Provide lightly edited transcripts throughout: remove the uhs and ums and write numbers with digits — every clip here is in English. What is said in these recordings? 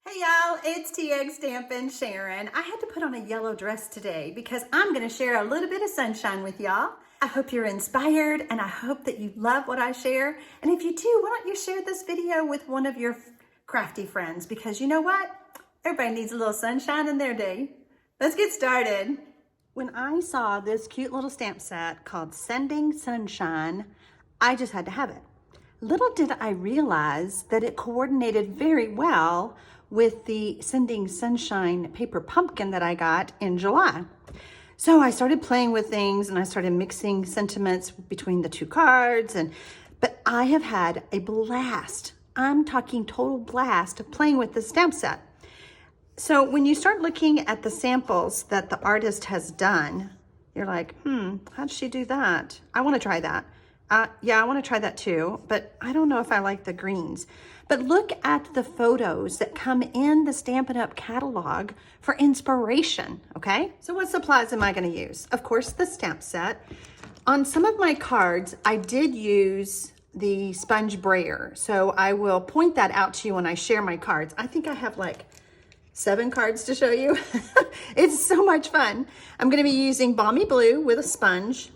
Hey y'all, it's TxStampin Sharon. I had to put on a yellow dress today because I'm going to share a little bit of sunshine with y'all. I hope you're inspired and I hope that you love what I share. And if you do, why don't you share this video with one of your crafty friends, because you know what? Everybody needs a little sunshine in their day. Let's get started. When I saw this cute little stamp set called Sending Sunshine, I just had to have it. Little did I realize that it coordinated very well with the Sending Sunshine paper pumpkin that I got in July. So I started playing with things and I started mixing sentiments between the two cards, but I have had a blast. I'm talking total blast of playing with this stamp set. So when you start looking at the samples that the artist has done, you're like, how'd she do that? I want to try that. Yeah, I want to try that too, but I don't know if I like the greens. But look at the photos that come in the Stampin' Up catalog for inspiration, okay? So what supplies am I going to use? Of course, the stamp set. On some of my cards, I did use the sponge brayer, so I will point that out to you when I share my cards. I think I have like 7 cards to show you. It's so much fun. I'm going to be using Balmy Blue with a sponge,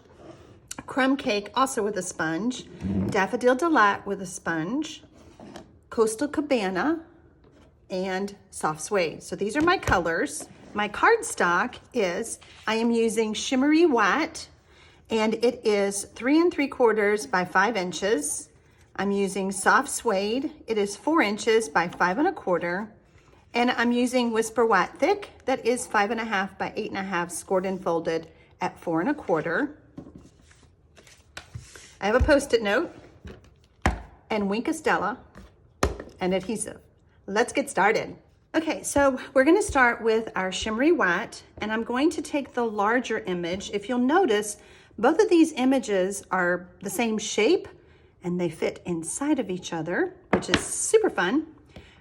Crumb Cake also with a sponge, Daffodil Delight with a sponge, Coastal Cabana, and Soft Suede. So these are my colors. My cardstock is, I am using Shimmery White, and it is 3 3/4 by 5 inches. I'm using Soft Suede. It is 4 inches by 5 1/4. And I'm using Whisper White Thick. That is 5 1/2 by 8 1/2 scored and folded at 4 1/4. I have a Post-it note and Wink of Stella and adhesive. Let's get started. Okay, so we're gonna start with our Shimmery White, and I'm going to take the larger image. If you'll notice, both of these images are the same shape and they fit inside of each other, which is super fun.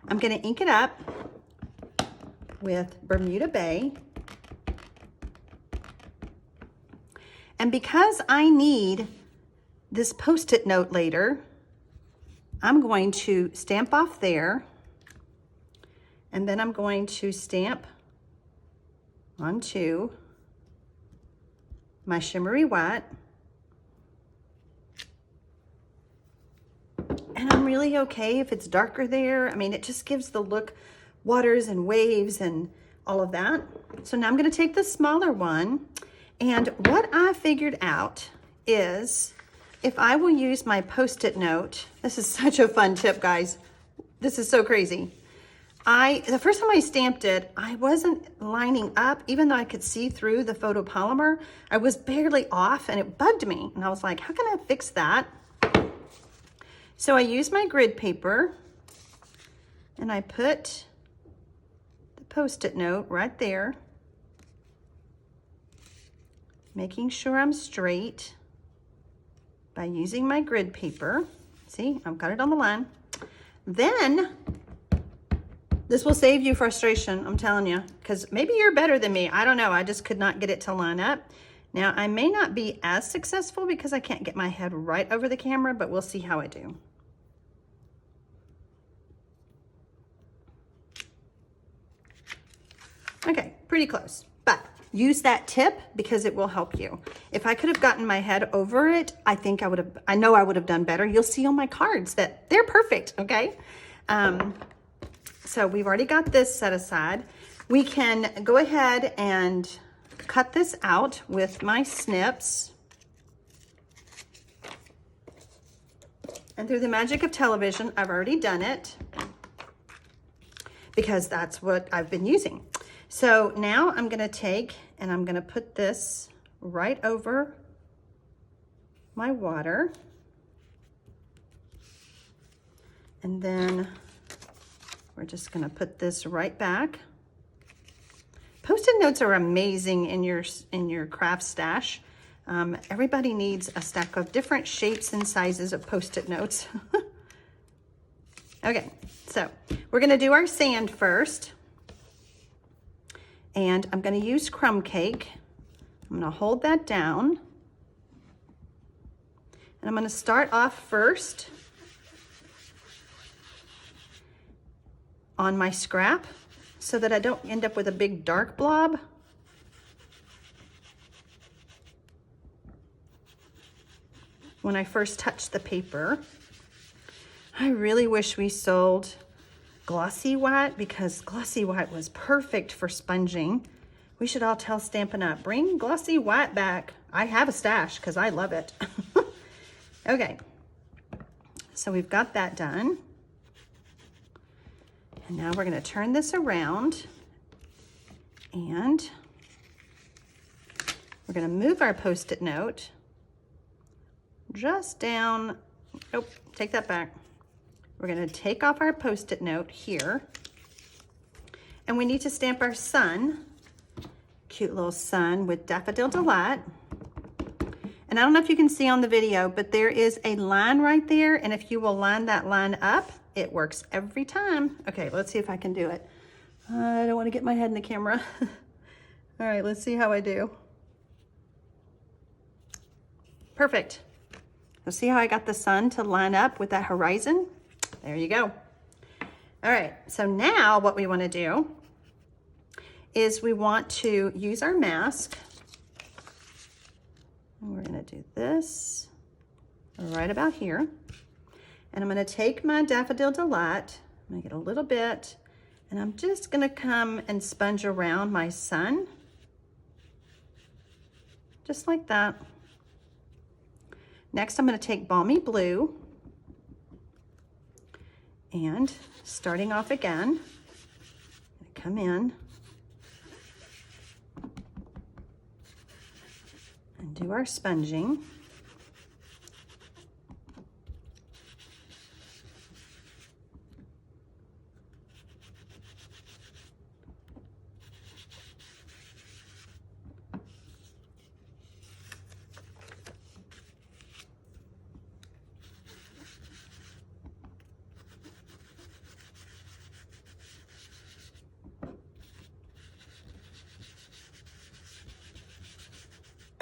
I'm gonna ink it up with Bermuda Bay. And because I need this Post-it note later, I'm going to stamp off there, and then I'm going to stamp onto my Shimmery White. And I'm really okay if it's darker there. I mean, it just gives the look, waters and waves and all of that. So now I'm gonna take the smaller one, and what I figured out is if I will use my Post-it note, this is such a fun tip, guys. This is so crazy. The first time I stamped it, I wasn't lining up, even though I could see through the photopolymer. I was barely off and it bugged me. And I was like, how can I fix that? So I used my grid paper and I put the Post-it note right there, making sure I'm straight by using my grid paper. See, I've got it on the line. Then, this will save you frustration, I'm telling you, because maybe you're better than me. I don't know, I just could not get it to line up. Now, I may not be as successful because I can't get my head right over the camera, but we'll see how I do. Okay, pretty close, but use that tip because it will help you. If I could have gotten my head over it, I know I would have done better. You'll see on my cards that they're perfect, okay? So we've already got this set aside. We can go ahead and cut this out with my snips. And through the magic of television, I've already done it because that's what I've been using. So now I'm gonna take and I'm gonna put this right over my water. And then we're just gonna put this right back. Post-it notes are amazing in your craft stash. Everybody needs a stack of different shapes and sizes of Post-it notes. Okay, so we're gonna do our sand first. And I'm going to use Crumb Cake. I'm going to hold that down. And I'm going to start off first on my scrap so that I don't end up with a big dark blob. When I first touched the paper, I really wish we sold glossy white because glossy white was perfect for sponging. We should all tell Stampin' Up, bring glossy white back. I have a stash because I love it. Okay, so we've got that done. And now we're gonna turn this around and we're gonna move our Post-it note just down. Oh, take that back. We're gonna take off our Post-it note here. And we need to stamp our sun. Cute little sun with Daffodil Delight. And I don't know if you can see on the video, but there is a line right there. And if you will line that line up, it works every time. Okay, let's see if I can do it. I don't want to get my head in the camera. All right, let's see how I do. Perfect. So see how I got the sun to line up with that horizon? There you go. All right, so now what we want to do is we want to use our mask. And we're going to do this right about here. And I'm going to take my Daffodil Delight, make it a little bit, and I'm just going to come and sponge around my sun. Just like that. Next, I'm going to take Balmy Blue, and starting off again, come in and do our sponging.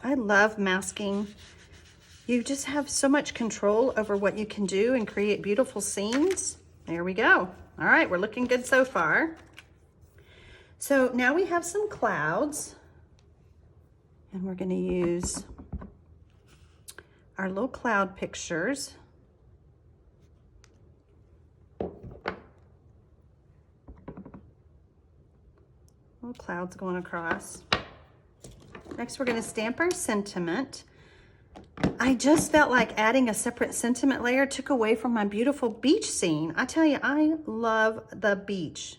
I love masking. You just have so much control over what you can do and create beautiful scenes. There we go. All right, we're looking good so far. So now we have some clouds, and we're going to use our little cloud pictures. Little clouds going across. Next, we're going to stamp our sentiment. I just felt like adding a separate sentiment layer took away from my beautiful beach scene. I tell you, I love the beach.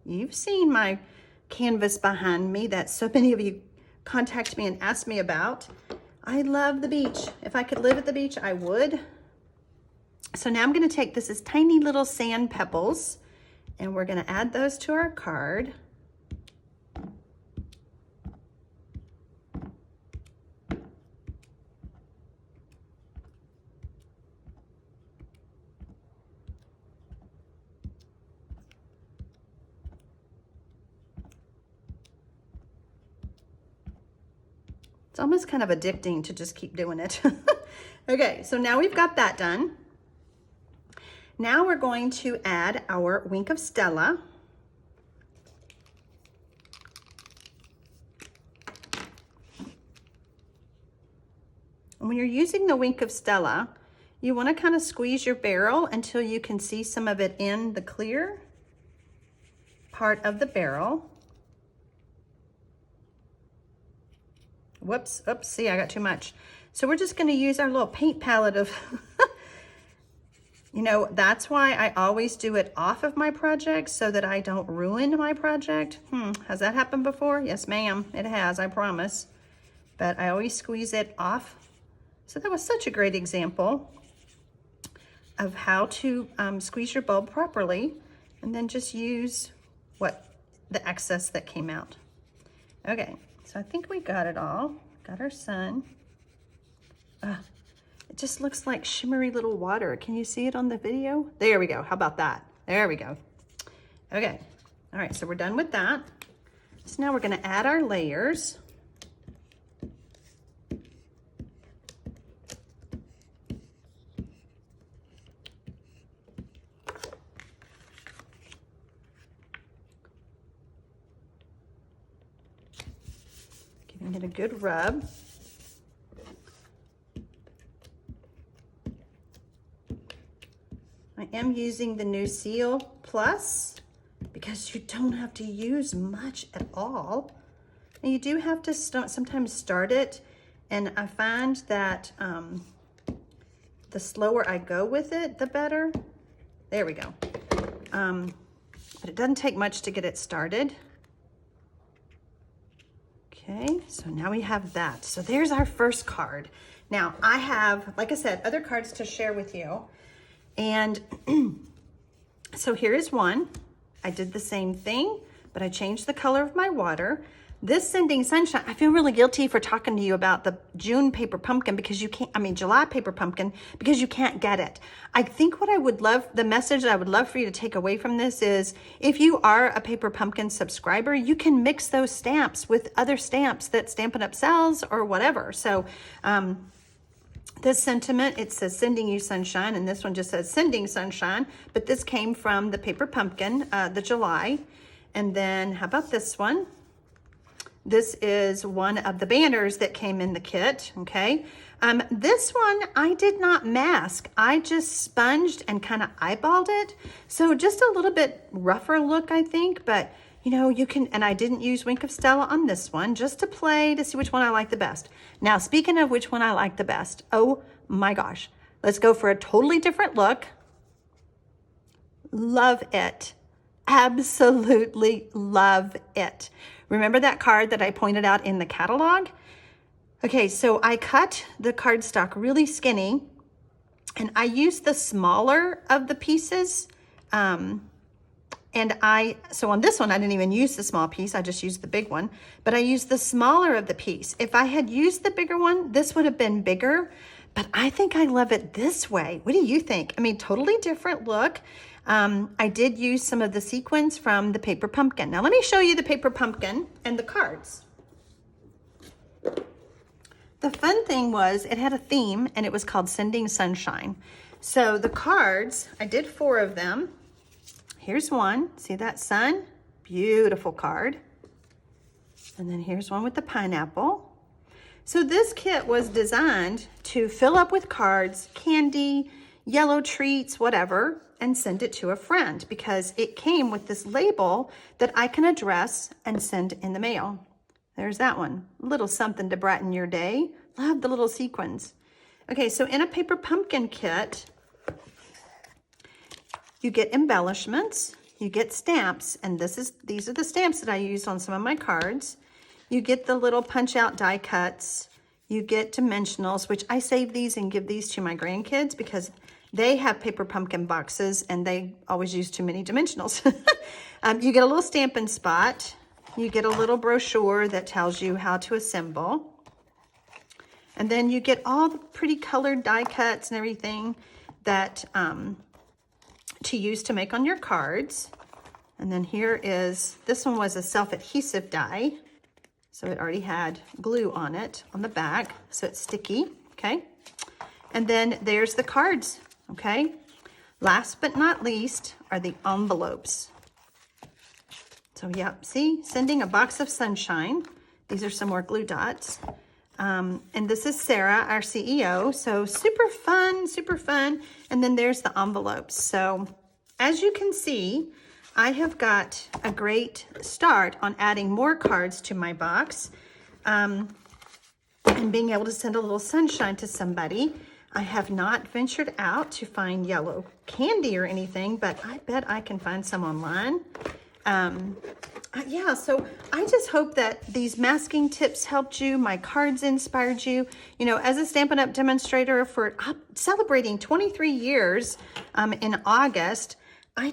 You've seen my canvas behind me that so many of you contact me and ask me about. I love the beach. If I could live at the beach, I would. So now I'm going to take, this is tiny little sand pebbles, and we're going to add those to our card. It's almost kind of addicting to just keep doing it. Okay, so now we've got that done. Now we're going to add our wink of Stella. And when you're using the wink of Stella, you want to kind of squeeze your barrel until you can see some of it in the clear part of the barrel. Whoops, oops, see, I got too much. So we're just gonna use our little paint palette of, you know, that's why I always do it off of my project so that I don't ruin my project. Has that happened before? Yes, ma'am, it has, I promise. But I always squeeze it off. So that was such a great example of how to squeeze your bulb properly and then just use the excess that came out. Okay. So I think we got it all. Got our sun. It just looks like shimmery little water. Can you see it on the video? There we go. How about that? There we go. Okay. All right, so we're done with that. So now we're going to add our layers. and get a good rub. I am using the new Seal Plus because you don't have to use much at all. And you do have to sometimes start it, and I find that the slower I go with it, the better. There we go. But it doesn't take much to get it started. Okay, so now we have that. So there's our first card. Now I have, like I said, other cards to share with you. And so here is one. I did the same thing, but I changed the color of my water. This Sending Sunshine, I feel really guilty for talking to you about the June paper pumpkin because you can't, July paper pumpkin, because you can't get it. I think what I would love, the message that I would love for you to take away from this is, if you are a paper pumpkin subscriber, you can mix those stamps with other stamps that Stampin' Up sells or whatever. So this sentiment, it says sending you sunshine, and this one just says sending sunshine, but this came from the paper pumpkin, the July. And then how about this one? This is one of the banners that came in the kit, okay? This one, I did not mask. I just sponged and kind of eyeballed it. So just a little bit rougher look, I think, but you know, you can, and I didn't use Wink of Stella on this one, just to play to see which one I like the best. Now, speaking of which one I like the best, oh my gosh, let's go for a totally different look. Love it. Absolutely love it. Remember that card that I pointed out in the catalog? Okay, so I cut the cardstock really skinny, and I used the smaller of the pieces. So on this one, I didn't even use the small piece, I just used the big one, but I used the smaller of the piece. If I had used the bigger one, this would have been bigger, but I think I love it this way. What do you think? I mean, totally different look. I did use some of the sequins from the paper pumpkin. Now let me show you the paper pumpkin and the cards. The fun thing was it had a theme, and it was called Sending Sunshine. So the cards, I did 4 of them. Here's one, see that sun? Beautiful card. And then here's one with the pineapple. So this kit was designed to fill up with cards, candy, yellow treats, whatever, and send it to a friend, because it came with this label that I can address and send in the mail. There's that one, little something to brighten your day. Love the little sequins. Okay, so in a paper pumpkin kit, you get embellishments, you get stamps, and these are the stamps that I used on some of my cards. You get the little punch out die cuts, you get dimensionals, which I save these and give these to my grandkids because they have paper pumpkin boxes and they always use too many dimensionals. You get a little Stampin' Spot. You get a little brochure that tells you how to assemble. And then you get all the pretty colored die cuts and everything that to use to make on your cards. And then here is, this one was a self-adhesive die. So it already had glue on it on the back, so it's sticky, okay? And then there's the cards. Okay, last but not least are the envelopes. So yeah, see, sending a box of sunshine. These are some more glue dots. And this is Sarah, our CEO. So super fun, super fun. And then there's the envelopes. So as you can see, I have got a great start on adding more cards to my box and being able to send a little sunshine to somebody. I have not ventured out to find yellow candy or anything, but I bet I can find some online. Yeah, so I just hope that these masking tips helped you, my cards inspired you. You know, as a Stampin' Up! Demonstrator for celebrating 23 years in August, I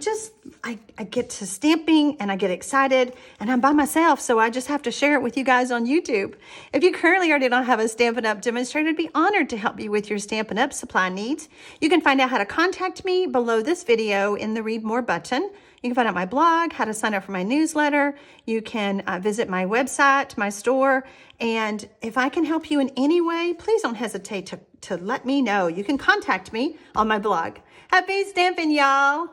get to stamping and I get excited, and I'm by myself, so I just have to share it with you guys on YouTube. If you currently already don't have a Stampin' Up! Demonstrator, I'd be honored to help you with your Stampin' Up! Supply needs. You can find out how to contact me below this video in the Read More button. You can find out my blog, how to sign up for my newsletter. You can visit my website, my store, and if I can help you in any way, please don't hesitate to let me know. You can contact me on my blog. Happy stamping, y'all!